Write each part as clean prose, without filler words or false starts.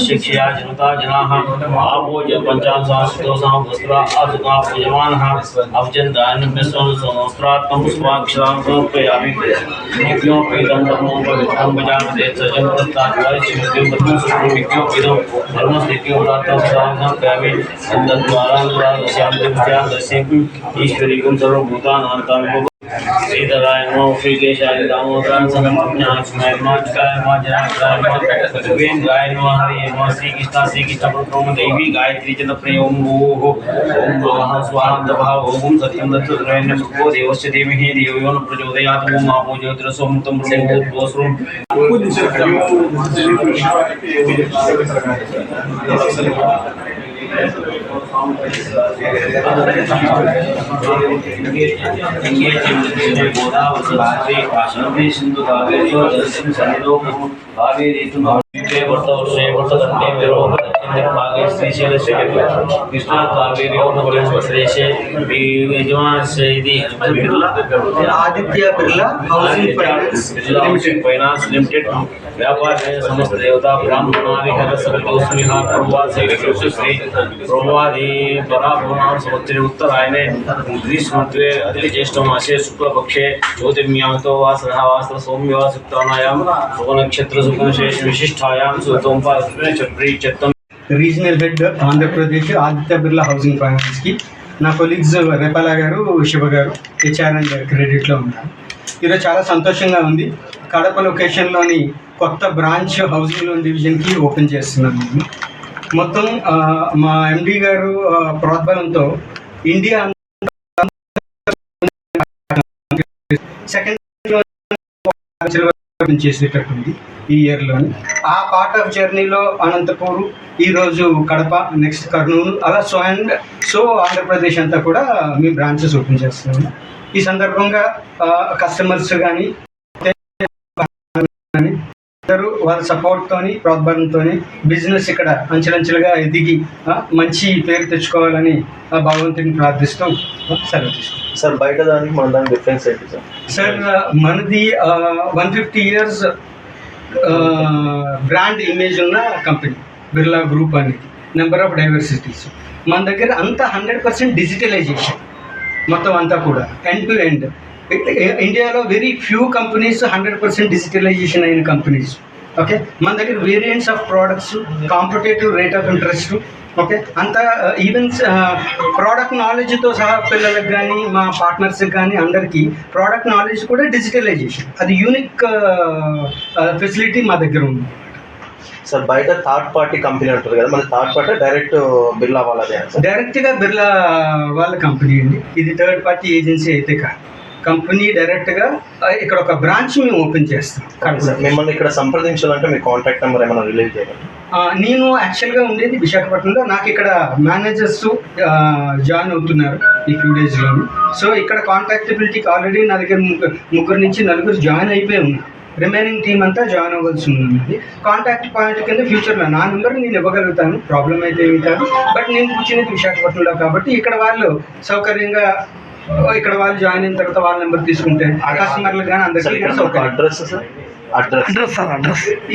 शिक्षया जनता जनाः आभोज पंचाशोसां वस्त्रा अधुना पूजमानः अवचन्दान विश्वं समस्त्रात्मं पुष्पाक्षरां समर्पयामि नित्योपीतं धर्मं पवित्रं भजामहे सजं तत्तात्पर्यं नित्योपीतं धर्मस्थित्यो प्राप्तं समर्पयामि तद्द्वारा दस्यामि ईश्वरीकं सर्वभूतानां सीताराय नमो श्रीकेशाय दामोदराय संज्ञाचनाय माचकाय माजनाय गोविंदाय नमः हरि नमः श्री कृष्ण प्रभु देवी गायत्री च प्रयोग ओम नमः स्वाहा तपः ओम सत्यं दत्तत्रयं भगवो देवस्य धीमहि धियो यो न प्रचोदयात् ओम आपो ज्योतिरसोमृतं ब्रह्मोद्भवस्वं Krishna Kaveri Aditya Birla housing finance limited व्यापार समस्त देवता ब्राह्मणादि श्री प्रभुवादी पराभवनाम संवत्सरे उत्तरायणे ग्रीष्मऋतुवे अधिज्येष्ठमासे शुक्लपक्षे ज्योतिर्मयातो वा सदावासर सौम्यवा सुक्तानायां शुभनक्षत्र शुभविशेष विशिष्टायां सुतोंपाचत्रि regional head Andhra Pradesh Aditya Birla housing ఫైనాన్స్కి నా కొలీగ్స్ రేపాల గారు శివ గారు హెచ్ఆర్ అండ్ క్రెడిట్లో ఉన్నారు. ఈరోజు చాలా సంతోషంగా ఉంది. కడప లొకేషన్లోని కొత్త బ్రాంచ్ హౌసింగ్ లోన్ డివిజన్కి ఓపెన్ చేస్తున్నాం. మేము మొత్తం మా ఎండి గారు ప్రోద్బలంతో ఇండియా సెకండ్ చేసేటట్టుంది ఈ ఇయర్లోని. ఆ పార్ట్ ఆఫ్ జర్నీలో అనంతపూర్, ఈరోజు కడప, నెక్స్ట్ కర్నూలు, అలా సో ఆంధ్రప్రదేశ్ అంతా కూడా మేము బ్రాంచెస్ ఓపెన్ చేస్తున్నాము. ఈ సందర్భంగా కస్టమర్స్ కానీ వాళ్ళ సపోర్ట్తోని ప్రోద్బలంతోని బిజినెస్ ఇక్కడ అంచెలంచెలుగా ఎదిగి మంచి పేరు తెచ్చుకోవాలని భగవంతుని ప్రార్థిస్తూ సెలవు తీసుకుంటాం. సార్ బయట దానికి మన దానికి డిఫరెన్స్ ఏంటి సార్? సార్ మనది 150 years బ్రాండ్ ఇమేజ్ ఉన్న కంపెనీ బిర్లా గ్రూప్ అనేది. నెంబర్ ఆఫ్ డైవర్సిటీస్ మన దగ్గర అంతా 100% డిజిటలైజేషన్ మొత్తం అంతా కూడా ఎండ్ టు ఎండ్. ఇండియాలో వెరీ ఫ్యూ కంపెనీస్ 100% డిజిటలైజేషన్ అయిన కంపెనీస్. ఓకే, మన దగ్గర variants of products, competitive rate of interest, okay, అంతా ఈవెన్ ప్రోడక్ట్ నాలెడ్జ్తో సహా పిల్లలకు కానీ మా పార్ట్నర్స్కి కానీ అందరికీ ప్రోడక్ట్ నాలెడ్జ్ కూడా డిజిటలైజేషన్. అది యూనిక్ ఫెసిలిటీ మా దగ్గర ఉంది. సార్ బయట థర్డ్ పార్టీ కంపెనీ అంటారు కదా, మన థర్డ్ పార్టీ డైరెక్ట్ బిర్లా వాళ్ళదే? డైరెక్ట్గా బిర్లా వాళ్ళ కంపెనీ అండి. ఇది థర్డ్ పార్టీ ఏజెన్సీ అయితే కాదు, కంపెనీ డైరెక్ట్గా ఇక్కడ ఒక బ్రాంచ్ మేము ఓపెన్ చేస్తాం. సార్ మిమ్మల్ని ఇక్కడ సంప్రదించాలంటే మీ కాంటాక్ట్ నెంబర్ ఏమైనా రిలీజ్ చేయాలి? నేను యాక్చువల్గా ఉండేది విశాఖపట్నంలో. నాకు ఇక్కడ మేనేజర్స్ జాయిన్ అవుతున్నారు ఈ ఫ్యూ డేస్లోని. సో ఇక్కడ కాంటాక్టబిలిటీకి ఆల్రెడీ నా దగ్గర ముగ్గురు నుంచి నలుగురు జాయిన్ అయిపోయి ఉన్నారు. రిమైనింగ్ టీమ్ అంతా జాయిన్ అవ్వాల్సి ఉంది. కాంటాక్ట్ పాయింట్ కింద ఫ్యూచర్లో నా నెంబర్ నేను ఇవ్వగలుగుతాను, ప్రాబ్లం అయితే ఏమి కాదు. బట్ నేను కూర్చునేది విశాఖపట్నంలో కాబట్టి ఇక్కడ వాళ్ళు సౌకర్యంగా ఇక్కడ వాళ్ళు జాయిన్ అయిన తర్వాత వాళ్ళ నెంబర్ తీసుకుంటే కస్టమర్లు కానీ అందరికీ అడ్రస్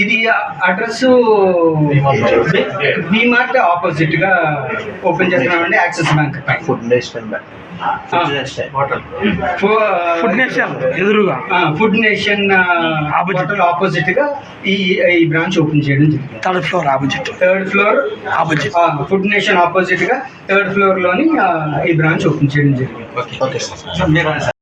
ఇది అడ్రస్ బీమార్ట్ ఆపోజిట్ గా ఓపెన్ చేస్తున్నామండి. యాక్సిస్ బ్యాంక్ పై ఫుడ్ నేషన్ ఎదురుగా ఫుడ్ నేషన్ హోటల్ ఆపోజిట్ గా ఈ బ్రాంచ్ ఓపెన్ చేయడం జరిగింది. Third floor food nation opposite గా థర్డ్ ఫ్లోర్ లోని ఈ బ్రాంచ్ ఓపెన్ చేయడం జరిగింది. Okay sir.